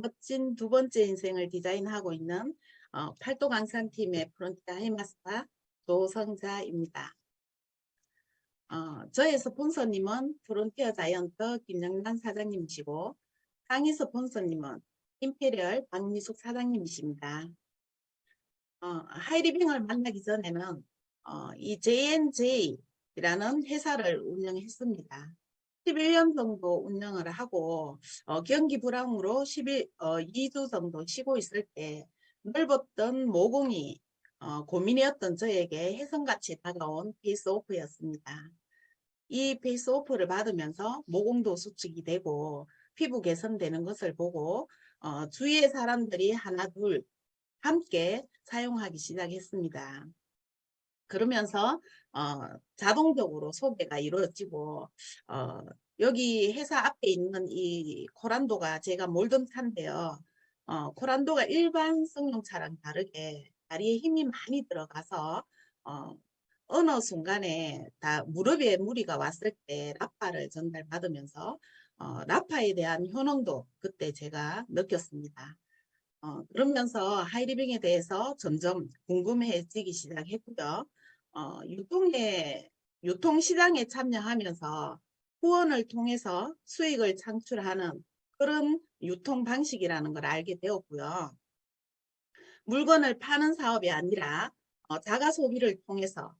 멋진 두 번째 인생을 디자인하고 있는 팔도강산팀의 프론티아 해마스터 조성자입니다. 저의 스폰서님은 프론티어 자이언트 김영란 사장님이시고 상위 스폰서님은 임페리얼 박미숙 사장님이십니다. 하이리빙을 만나기 전에는 이 JNJ라는 회사를 운영했습니다. 11년 정도 운영을 하고 경기 불황으로 2주 정도 쉬고 있을 때 넓었던 모공이 고민이었던 저에게 혜성같이 다가온 페이스오프였습니다. 이 페이스오프를 받으면서 모공도 수축이 되고 피부 개선되는 것을 보고 주위의 사람들이 하나 둘 함께 사용하기 시작했습니다. 그러면서 자동적으로 소개가 이루어지고 여기 회사 앞에 있는 이 코란도가 제가 몰던 차인데요. 코란도가 일반 승용차랑 다르게 다리에 힘이 많이 들어가서 어느 순간에 다 무릎에 무리가 왔을 때 라파를 전달받으면서 라파에 대한 효능도 그때 제가 느꼈습니다. 그러면서 하이리빙에 대해서 점점 궁금해지기 시작했고요. 유통시장에 참여하면서 후원을 통해서 수익을 창출하는 그런 유통 방식이라는 걸 알게 되었고요. 물건을 파는 사업이 아니라 자가 소비를 통해서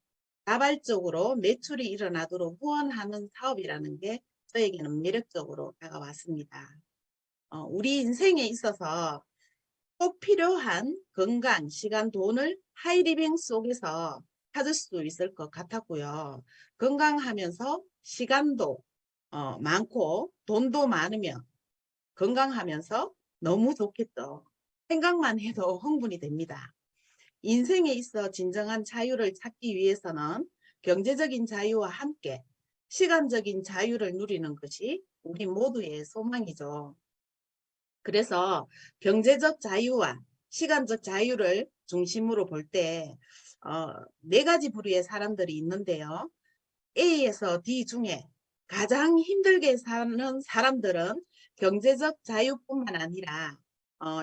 자발적으로 매출이 일어나도록 후원하는 사업이라는 게 저에게는 매력적으로 다가왔습니다. 우리 인생에 있어서 꼭 필요한 건강, 시간, 돈을 하이리빙 속에서 찾을 수 있을 것 같았고요. 건강하면서 시간도 많고 돈도 많으면 건강하면서 너무 좋겠죠. 생각만 해도 흥분이 됩니다. 인생에 있어 진정한 자유를 찾기 위해서는 경제적인 자유와 함께 시간적인 자유를 누리는 것이 우리 모두의 소망이죠. 그래서 경제적 자유와 시간적 자유를 중심으로 볼 때 네 가지 부류의 사람들이 있는데요. A에서 D 중에 가장 힘들게 사는 사람들은 경제적 자유뿐만 아니라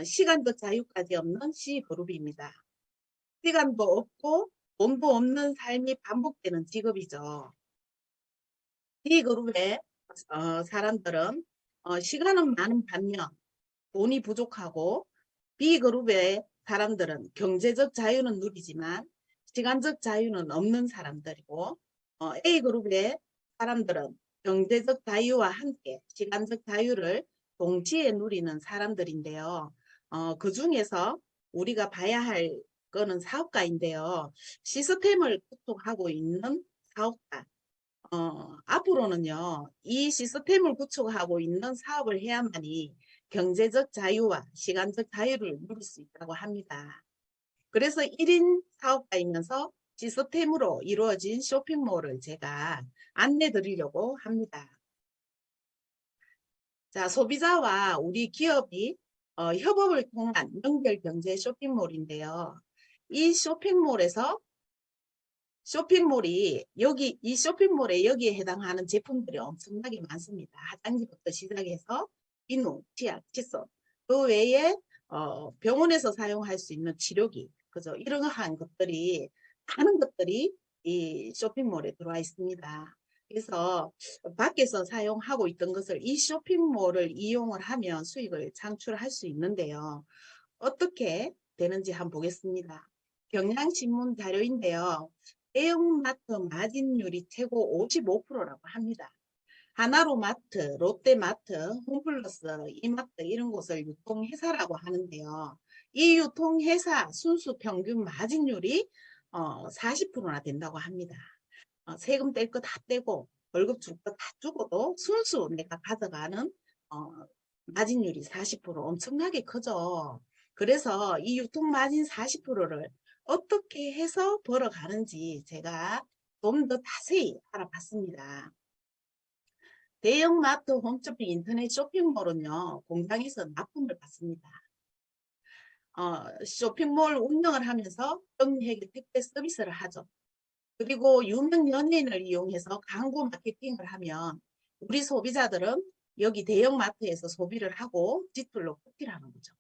시간적 자유까지 없는 C 그룹입니다. 시간도 없고 돈도 없는 삶이 반복되는 직업이죠. D 그룹의 사람들은 시간은 많은 반면 돈이 부족하고 B그룹의 사람들은 경제적 자유는 누리지만 시간적 자유는 없는 사람들이고 A그룹의 사람들은 경제적 자유와 함께 시간적 자유를 동시에 누리는 사람들인데요. 그 중에서 우리가 봐야 할 거는 사업가인데요. 시스템을 구축하고 있는 사업가. 앞으로는요, 이 시스템을 구축하고 있는 사업을 해야만이 경제적 자유와 시간적 자유를 누릴 수 있다고 합니다. 그래서 1인 사업가이면서 시스템으로 이루어진 쇼핑몰을 제가 안내 드리려고 합니다. 자, 소비자와 우리 기업이 협업을 통한 연결 경제 쇼핑몰인데요. 이 쇼핑몰에서 쇼핑몰이 이 쇼핑몰에 여기에 해당하는 제품들이 엄청나게 많습니다. 화장지부터 시작해서 비누, 치약, 칫솔, 그 외에 병원에서 사용할 수 있는 치료기, 그죠? 이러한 것들이 많은 것들이 이 쇼핑몰에 들어와 있습니다. 그래서 밖에서 사용하고 있던 것을 이 쇼핑몰을 이용을 하면 수익을 창출할 수 있는데요. 어떻게 되는지 한번 보겠습니다. 경향신문 자료인데요. 대형마트 마진율이 최고 55%라고 합니다. 하나로마트, 롯데마트, 홈플러스, 이마트 이런 곳을 유통회사라고 하는데요. 이 유통회사 순수 평균 마진율이 40%나 된다고 합니다. 세금 뗄 거 다 떼고 월급 줄 거 다 주고도 순수 내가 가져가는 마진율이 40% 엄청나게 크죠. 그래서 이 유통 마진 40%를 어떻게 해서 벌어가는지 제가 좀 더 자세히 알아봤습니다. 대형마트, 홈쇼핑, 인터넷 쇼핑몰은요, 공장에서 납품을 받습니다. 쇼핑몰 운영을 하면서 정리해기 택배 서비스를 하죠. 그리고 유명 연예인을 이용해서 광고 마케팅을 하면 우리 소비자들은 여기 대형마트에서 소비를 하고 지출로 극딜하는 거죠.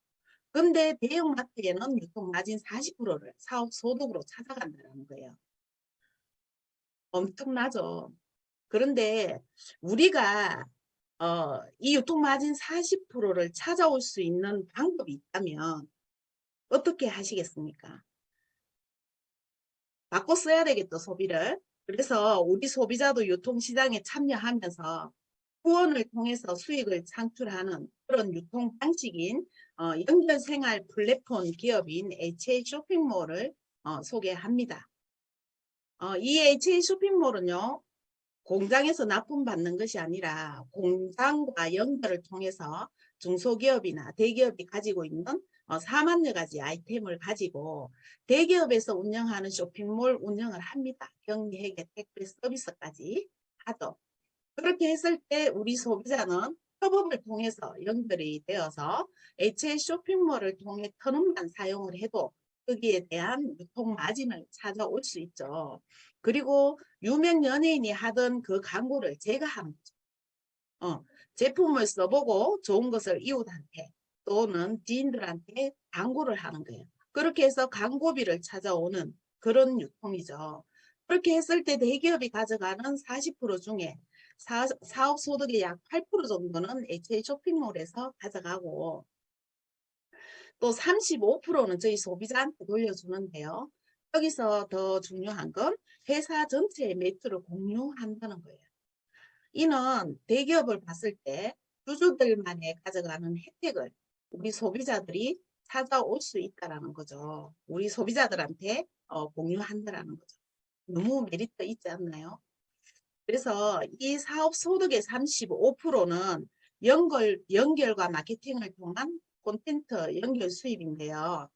근데 대형마트에는 유통마진 40%를 사업 소득으로 찾아간다는 거예요. 엄청나죠. 그런데 우리가 이 유통마진 40%를 찾아올 수 있는 방법이 있다면 어떻게 하시겠습니까? 바꿔 써야 되겠죠, 소비를. 그래서 우리 소비자도 유통시장에 참여하면서 후원을 통해서 수익을 창출하는 그런 유통 방식인 연결생활 플랫폼 기업인 HA 쇼핑몰을 소개합니다. 이 HA 쇼핑몰은요, 공장에서 납품받는 것이 아니라 공장과 연결을 통해서 중소기업이나 대기업이 가지고 있는 4만여 가지 아이템을 가지고 대기업에서 운영하는 쇼핑몰 운영을 합니다. 경리회계, 택배 서비스까지 하죠. 그렇게 했을 때 우리 소비자는 협업을 통해서 연결이 되어서 HA 쇼핑몰을 통해 터널만 사용을 해도 거기에 대한 유통 마진을 찾아올 수 있죠. 그리고 유명 연예인이 하던 그 광고를 제가 하는 거죠. 제품을 써보고 좋은 것을 이웃한테 또는 지인들한테 광고를 하는 거예요. 그렇게 해서 광고비를 찾아오는 그런 유통이죠. 그렇게 했을 때 대기업이 가져가는 40% 중에 사업 소득의 약 8% 정도는 HA 쇼핑몰에서 가져가고 또 35%는 저희 소비자한테 돌려주는데요. 여기서 더 중요한 건 회사 전체의 매출을 공유한다는 거예요. 이는 대기업을 봤을 때 주주들만이 가져가는 혜택을 우리 소비자들이 찾아올 수 있다는 거죠. 우리 소비자들한테 공유한다는 거죠. 너무 메리트 있지 않나요? 그래서 이 사업 소득의 35%는 연결과 마케팅을 통한 콘텐츠 연결 수입인데요.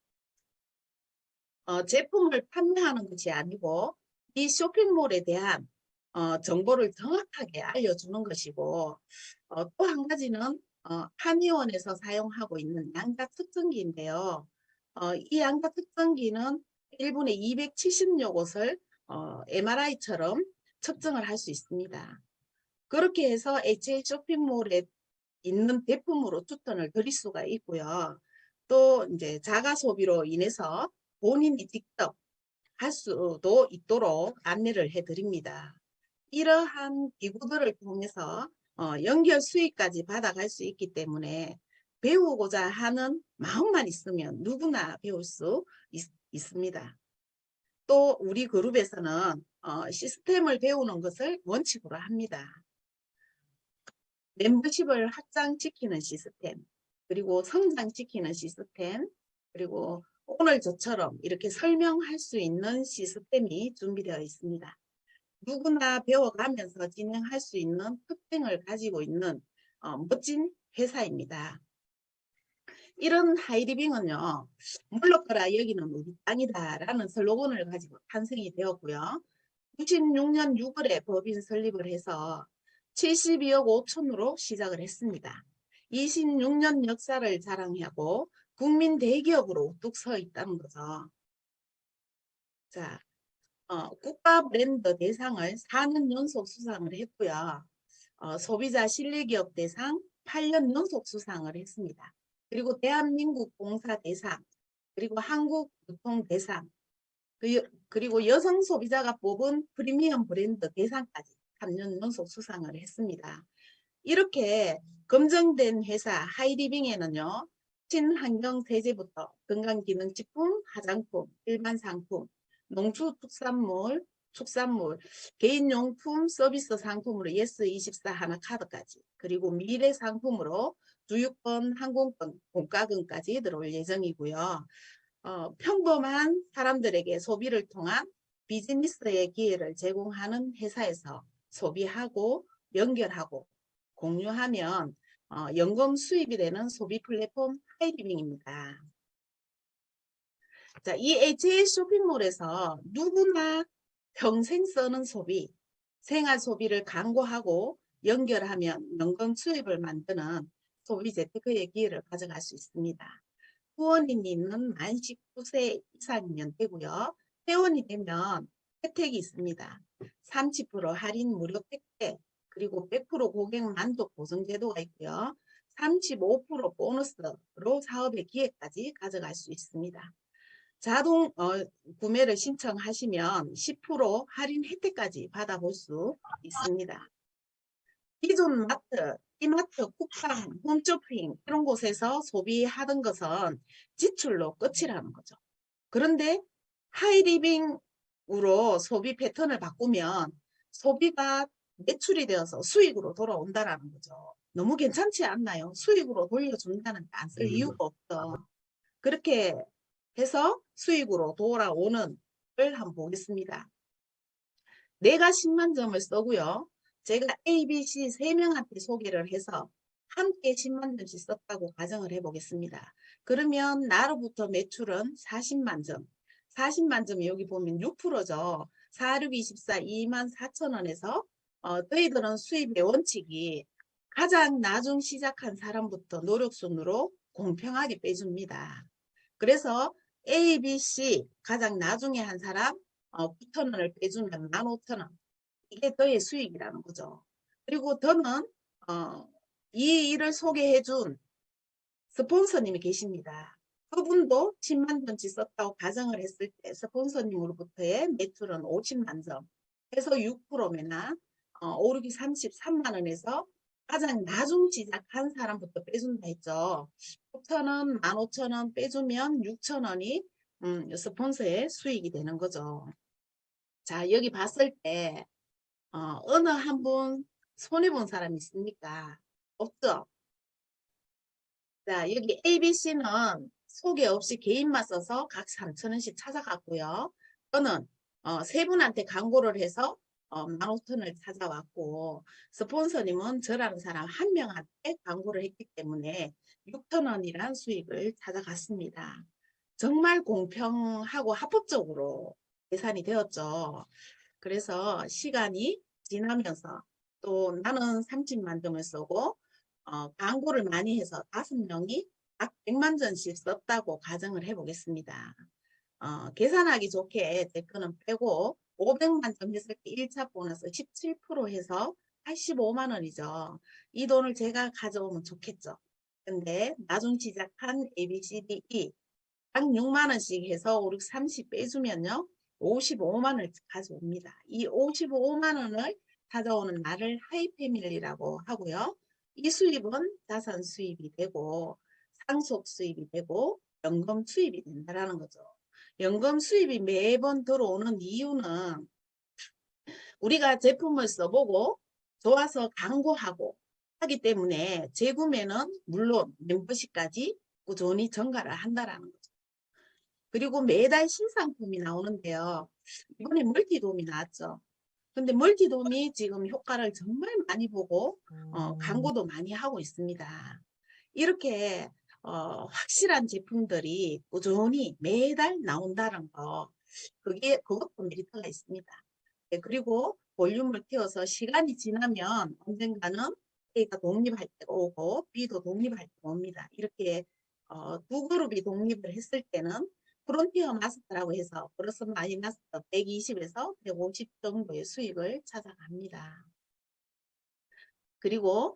제품을 판매하는 것이 아니고 이 쇼핑몰에 대한 정보를 정확하게 알려주는 것이고 또 한 가지는 한의원에서 사용하고 있는 양자 측정기인데요. 이 양자 측정기는 1분에 270여 곳을 MRI처럼 측정을 할 수 있습니다. 그렇게 해서 HA 쇼핑몰에 있는 제품으로 추천을 드릴 수가 있고요. 또 이제 자가 소비로 인해서 본인이 직접 할 수도 있도록 안내를 해드립니다. 이러한 기구들을 통해서 연결 수익까지 받아갈 수 있기 때문에 배우고자 하는 마음만 있으면 누구나 배울 수 있습니다. 또 우리 그룹에서는 시스템을 배우는 것을 원칙으로 합니다. 멤버십을 확장시키는 시스템, 그리고 성장시키는 시스템, 그리고 오늘 저처럼 이렇게 설명할 수 있는 시스템이 준비되어 있습니다. 누구나 배워가면서 진행할 수 있는 특징을 가지고 있는 멋진 회사입니다. 이런 하이리빙은요, 물러거라 여기는 우리 땅이다라는 슬로건을 가지고 탄생이 되었고요. 96년 6월에 법인 설립을 해서 72억 5천으로 시작을 했습니다. 26년 역사를 자랑하고 국민 대기업으로 우뚝 서 있다는 거죠. 자, 국가 브랜드 대상을 4년 연속 수상을 했고요. 소비자 신뢰기업 대상 8년 연속 수상을 했습니다. 그리고 대한민국 봉사 대상, 그리고 한국 유통 대상, 그리고 여성 소비자가 뽑은 프리미엄 브랜드 대상까지 3년 연속 수상을 했습니다. 이렇게 검증된 회사 하이리빙에는요, 친환경 세제부터 건강기능식품, 화장품, 일반 상품, 농축산물, 축산물, 개인용품, 서비스 상품으로 예스24 하나카드까지, 그리고 미래 상품으로 주유권, 항공권, 공과금까지 들어올 예정이고요. 평범한 사람들에게 소비를 통한 비즈니스의 기회를 제공하는 회사에서 소비하고 연결하고 공유하면 연금 수입이 되는 소비 플랫폼 하이리빙입니다. 자, 이 HA 쇼핑몰에서 누구나 평생 쓰는 소비, 생활 소비를 광고하고 연결하면 연금 수입을 만드는 소비 재테크의 기회를 가져갈 수 있습니다. 후원인은 만 19세 이상이면 되고요. 회원이 되면 혜택이 있습니다. 30% 할인 무료 택배, 그리고 100% 고객 만족 보증 제도가 있고요. 35% 보너스로 사업의 기회까지 가져갈 수 있습니다. 자동 구매를 신청하시면 10% 할인 혜택까지 받아볼 수 있습니다. 기존 마트, 이마트, 쿠팡, 홈쇼핑 이런 곳에서 소비하던 것은 지출로 끝이라는 거죠. 그런데 하이리빙으로 소비 패턴을 바꾸면 소비가 매출이 되어서 수익으로 돌아온다라는 거죠. 너무 괜찮지 않나요? 수익으로 돌려준다는데 안 쓸 이유가 없어. 그렇게 해서 수익으로 돌아오는 걸 한번 보겠습니다. 내가 10만 점을 써고요. 제가 A, B, C 3명한테 소개를 해서 함께 10만 점씩 썼다고 가정을 해보겠습니다. 그러면 나로부터 매출은 40만 점. 40만 점이 여기 보면 6%죠. 4, 6, 24, 2만 4천 원에서 저희들은 수입의 원칙이 가장 나중 시작한 사람부터 노력순으로 공평하게 빼줍니다. 그래서 A, B, C 가장 나중에 한 사람 9,000원을 빼주면 15,000원. 이게 저의 수익이라는 거죠. 그리고 저는 이 일을 소개해준 스폰서님이 계십니다. 그분도 10만 점치 썼다고 가정을 했을 때 스폰서님으로부터의 매출은 50만 점 해서 6%매나 5, 6이 33만 원에서 가장 나중 시작한 사람부터 빼준다 했죠. 9,000원, 15,000원 빼주면 6,000원이 스폰서의 수익이 되는 거죠. 자, 여기 봤을 때 어느 한 분 손해본 사람 있습니까? 없죠? 자, 여기 ABC는 소개 없이 개인만 써서 각 3,000원씩 찾아갔고요. 저는 세 분한테 광고를 해서 15,000원을 찾아왔고, 스폰서님은 저라는 사람 한 명한테 광고를 했기 때문에 6,000원이란 수익을 찾아갔습니다. 정말 공평하고 합법적으로 계산이 되었죠. 그래서 시간이 지나면서 또 나는 30만 점을 쓰고 광고를 많이 해서 5명이 각 100만 전씩 썼다고 가정을 해보겠습니다. 계산하기 좋게 제 거는 빼고 500만 점 했을 때 1차 보너스 17% 해서 85만 원이죠. 이 돈을 제가 가져오면 좋겠죠. 근데 나중 시작한 A, B, C, D, E 각 6만 원씩 해서 5, 6, 30 빼주면요. 55만 원을 가져옵니다. 이 55만 원을 가져오는 나를 하이패밀리라고 하고요. 이 수입은 자산 수입이 되고 상속 수입이 되고 연금 수입이 된다는 거죠. 연금 수입이 매번 들어오는 이유는 우리가 제품을 써보고 좋아서 광고하고 하기 때문에 재구매는 물론 멤버십까지 꾸준히 전가를 한다는 거죠. 그리고 매달 신상품이 나오는데요. 이번에 멀티돔이 나왔죠. 근데 멀티돔이 지금 효과를 정말 많이 보고 광고도 많이 하고 있습니다. 이렇게 확실한 제품들이 꾸준히 매달 나온다는 거, 그것도 메리트가 있습니다. 네, 그리고 볼륨을 키워서 시간이 지나면 언젠가는 A가 독립할 때가 오고 B도 독립할 때가 옵니다. 이렇게 두 그룹이 독립을 했을 때는 프론티어 마스터라고 해서 플러스 마이너스 120에서 150 정도의 수익을 찾아갑니다. 그리고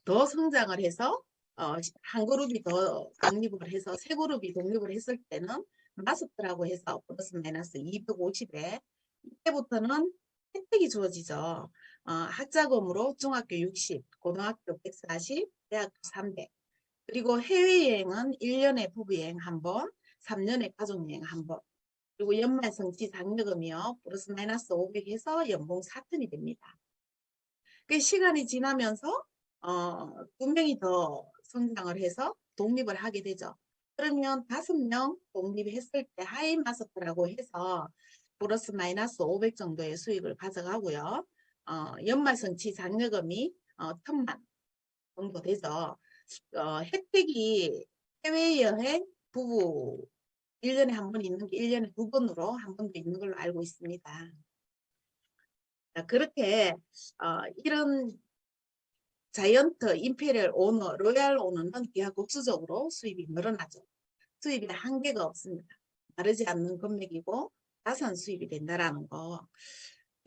더 성장을 해서 한 그룹이 더 독립을 해서 세 그룹이 독립을 했을 때는 마스터라고 해서 플러스 마이너스 250에 이때부터는 혜택이 주어지죠. 학자금으로 중학교 60, 고등학교 140, 대학교 300. 그리고 해외여행은 1년에 부부여행 한 번, 3년에 가족여행 한 번. 그리고 연말 성취 장려금이요. 플러스 마이너스 500 해서 연봉 4턴이 됩니다. 그 시간이 지나면서 2명이 더 성장을 해서 독립을 하게 되죠. 그러면 5명 독립했을 때 하이 마스터라고 해서 플러스 마이너스 500 정도의 수익을 가져가고요. 연말 성취 장려금이 1,000만 정도 되죠. 혜택이 해외여행 부부 1년에 한 번 있는 게 1년에 2번으로 한 번도 있는 걸로 알고 있습니다. 자, 그렇게 이런 자이언트, 임페리얼 오너, 로얄 오너는 기하급수적으로 수입이 늘어나죠. 수입에 한계가 없습니다. 마르지 않는 금액이고 자산 수입이 된다라는 거.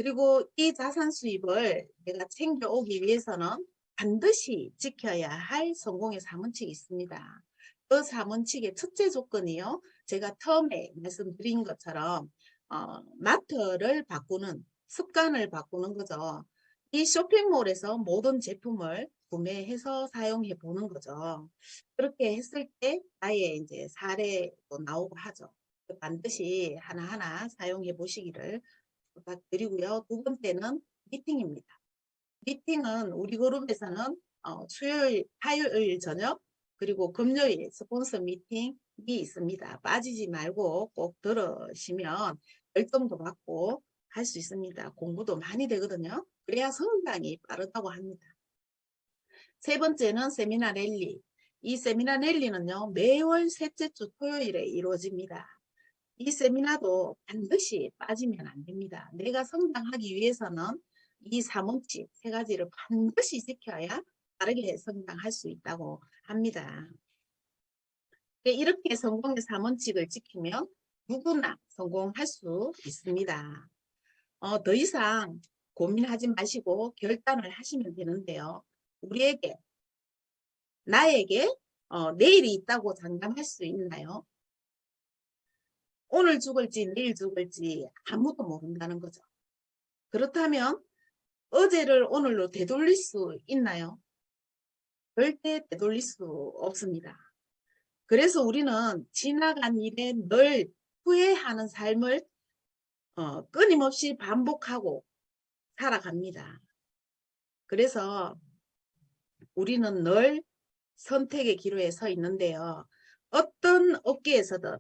그리고 이 자산 수입을 내가 챙겨오기 위해서는 반드시 지켜야 할 성공의 4원칙이 있습니다. 그 4원칙의 첫째 조건이요. 제가 처음에 말씀드린 것처럼 마트를 바꾸는 습관을 바꾸는 거죠. 이 쇼핑몰에서 모든 제품을 구매해서 사용해 보는 거죠. 그렇게 했을 때 나의 이제 사례도 나오고 하죠. 반드시 하나하나 사용해 보시기를 부탁드리고요. 두 번째는 미팅입니다. 미팅은 우리 그룹에서는 수요일, 화요일 저녁 그리고 금요일 스폰서 미팅이 있습니다. 빠지지 말고 꼭 들으시면 열정도 받고 할 수 있습니다. 공부도 많이 되거든요. 그래야 성장이 빠르다고 합니다. 세 번째는 세미나 랠리. 이 세미나 랠리는요, 매월 셋째 주 토요일에 이루어집니다. 이 세미나도 반드시 빠지면 안 됩니다. 내가 성장하기 위해서는 이 3원칙 세 가지를 반드시 지켜야 빠르게 성장할 수 있다고 합니다. 이렇게 성공의 3원칙을 지키면 누구나 성공할 수 있습니다. 더 이상 고민하지 마시고 결단을 하시면 되는데요. 우리에게, 나에게 내일이 있다고 장담할 수 있나요? 오늘 죽을지 내일 죽을지 아무도 모른다는 거죠. 그렇다면 어제를 오늘로 되돌릴 수 있나요? 절대 되돌릴 수 없습니다. 그래서 우리는 지나간 일에 늘 후회하는 삶을 끊임없이 반복하고 살아갑니다. 그래서 우리는 늘 선택의 기로에 서 있는데요. 어떤 업계에서든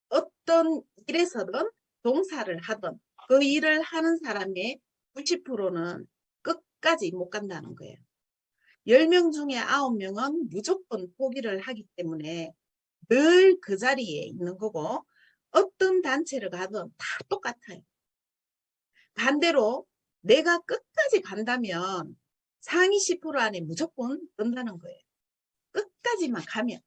어떤 일에서든 종사를 하든 그 일을 하는 사람의 90%는 끝까지 못 간다는 거예요. 10명 중에 9명은 무조건 포기를 하기 때문에 늘 그 자리에 있는 거고 어떤 단체를 가든 다 똑같아요. 반대로 내가 끝까지 간다면 상위 10% 안에 무조건 든다는 거예요. 끝까지만 가면.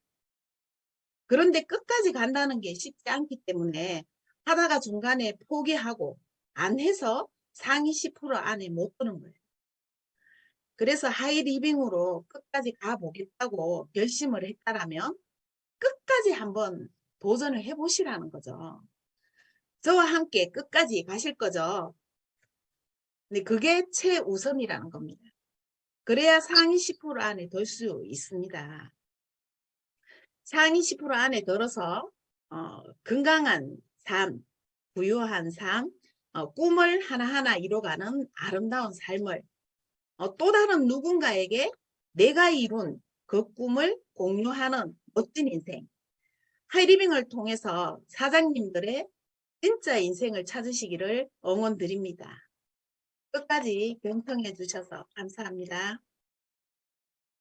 그런데 끝까지 간다는 게 쉽지 않기 때문에 하다가 중간에 포기하고 안 해서 상위 10% 안에 못 드는 거예요. 그래서 하이 리빙으로 끝까지 가보겠다고 결심을 했다라면 끝까지 한번 도전을 해보시라는 거죠. 저와 함께 끝까지 가실 거죠. 근데 그게 최우선이라는 겁니다. 그래야 상위 10% 안에 들 수 있습니다. 상위 10% 안에 들어서 건강한 삶, 부유한 삶, 꿈을 하나하나 이뤄가는 아름다운 삶을 또 다른 누군가에게 내가 이룬 그 꿈을 공유하는 멋진 인생. 하이리빙을 통해서 사장님들의 진짜 인생을 찾으시기를 응원드립니다. 끝까지 경청해 주셔서 감사합니다.